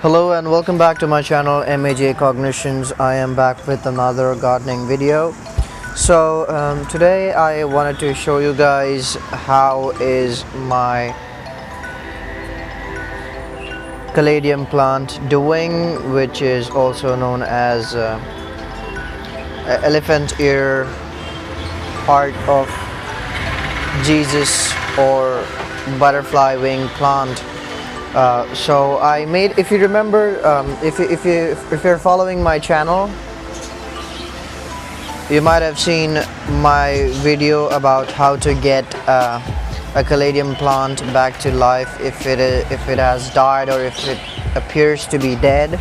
Hello and welcome back to my channel MAJ Cognitions. I am back with another gardening video. So today I wanted to show you guys how is my Caladium plant doing, which is also known as elephant ear, heart of Jesus, or butterfly wing plant. So I made, if you remember, if you're following my channel, you might have seen my video about how to get a Caladium plant back to life if it has died or if it appears to be dead.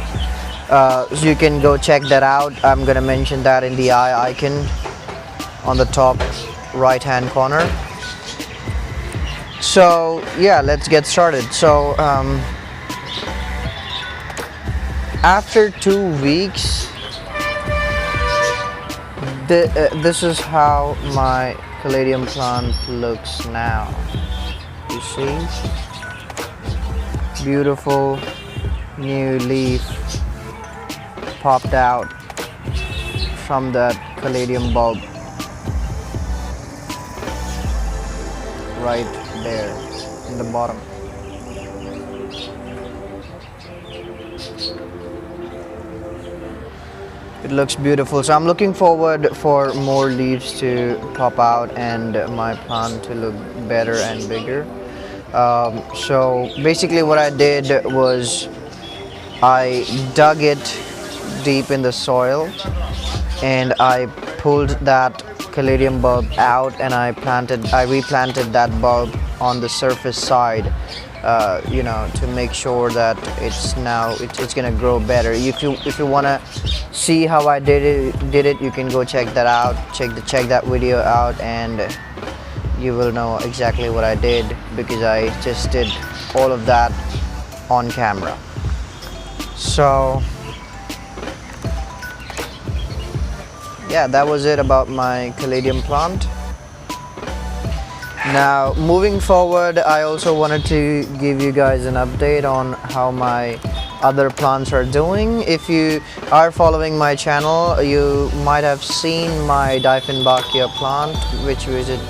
So you can go check that out. I'm gonna mention that in the eye icon on the top right hand corner. So yeah, let's get started. So after 2 weeks, this is how my Caladium plant looks now. You see, beautiful new leaf popped out from that Caladium bulb right there in the bottom. It looks beautiful. So I'm looking forward for more leaves to pop out and my plant to look better and bigger. So basically what I did was I dug it deep in the soil and I pulled that Caladium bulb out and I replanted that bulb on the surface side, you know, to make sure that it's gonna grow better. If you wanna see how I did it, you can go check that out. Check that video out, and you will know exactly what I did, because I just did all of that on camera. So yeah, that was it about my Caladium plant. Now moving forward, I also wanted to give you guys an update on how my other plants are doing. If you are following my channel, you might have seen my Dieffenbachia plant, which was it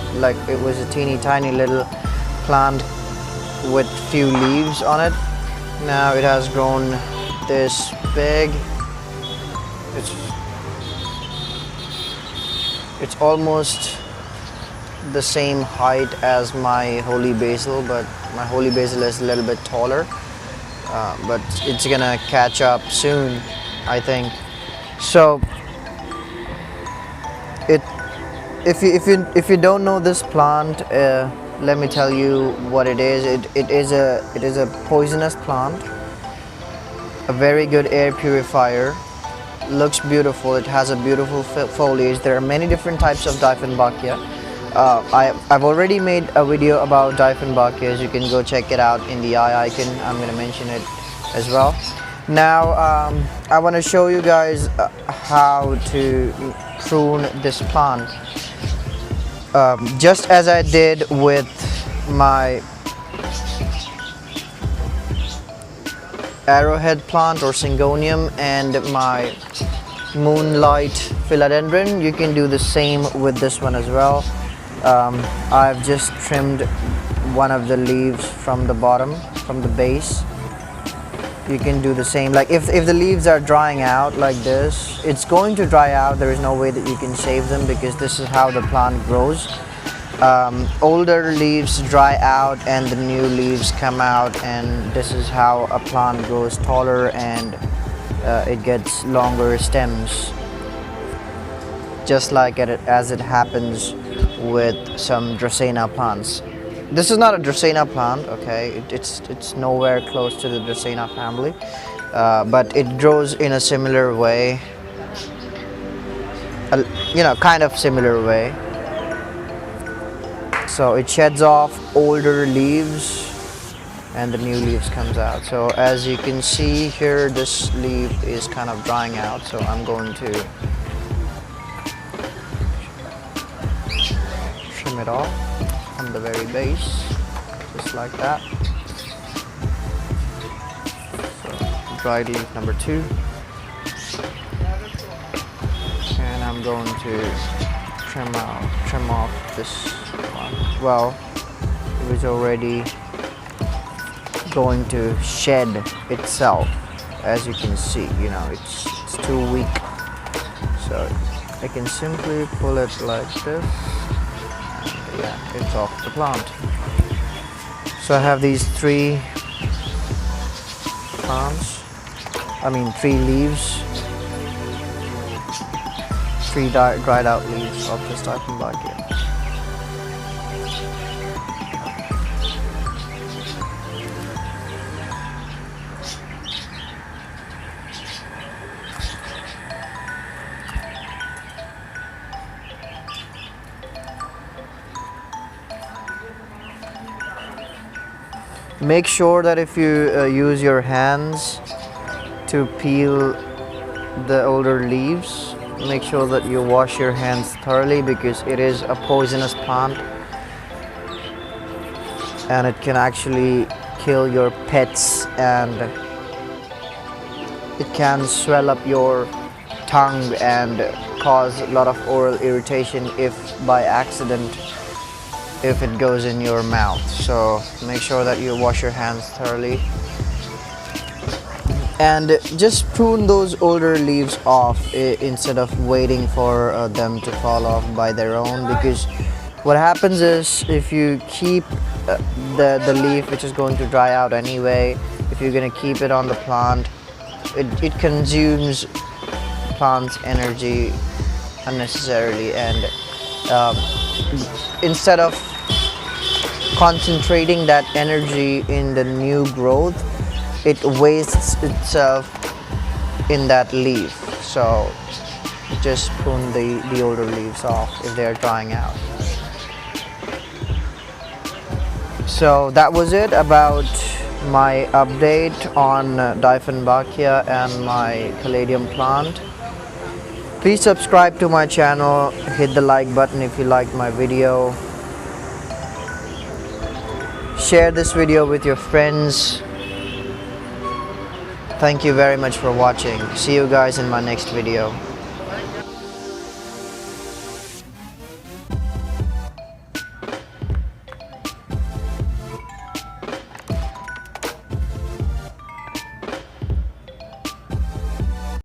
was a teeny tiny little plant with few leaves on it. Now it has grown this big. It's almost the same height as my holy basil, but my holy basil is a little bit taller, but it's gonna catch up soon, I think. So if you don't know this plant, let me tell you what it is. It is a poisonous plant, a very good air purifier. Looks beautiful. It has a beautiful foliage. There are many different types of Dieffenbachia. I've already made a video about Dieffenbachia. You can go check it out in the eye icon. I'm going to mention it as well. Now I want to show you guys how to prune this plant, just as I did with my arrowhead plant or syngonium and my moonlight philodendron. You can do the same with this one as well. I've just trimmed one of the leaves from the bottom, from the base. You can do the same. Like if the leaves are drying out like this, it's going to dry out. There is no way that you can save them, because this is how the plant grows. Older leaves dry out and the new leaves come out, and this is how a plant grows taller and it gets longer stems, just like as it happens with some Dracaena plants. This is not a Dracaena plant, okay? It's nowhere close to the Dracaena family, but it grows in a similar way, you know, kind of similar way. So it sheds off older leaves and the new leaves comes out. So as you can see here, this leaf is kind of drying out, so I'm going to trim it off from the very base, just like that. So dried leaf number 2. And I'm going to trim off this one. Well, it was already going to shed itself, as you can see. You know, it's too weak, so I can simply pull it like this, and yeah, it's off the plant. So I have these 3 leaves, 3 dried out leaves of this Dieffenbachia. Make sure that if you use your hands to peel the older leaves, make sure that you wash your hands thoroughly, because it is a poisonous plant and it can actually kill your pets, and it can swell up your tongue and cause a lot of oral irritation if by accident if it goes in your mouth. So make sure that you wash your hands thoroughly, and just prune those older leaves off instead of waiting for them to fall off by their own, because what happens is, if you keep the leaf, which is going to dry out anyway, if you're going to keep it on the plant, it consumes plant's energy unnecessarily, and instead of concentrating that energy in the new growth, it wastes itself in that leaf. So just prune the older leaves off if they're drying out. So that was it about my update on Dieffenbachia and my Caladium plant. Please subscribe to my channel, hit the like button if you liked my video. Share this video with your friends. Thank you very much for watching. See you guys in my next video.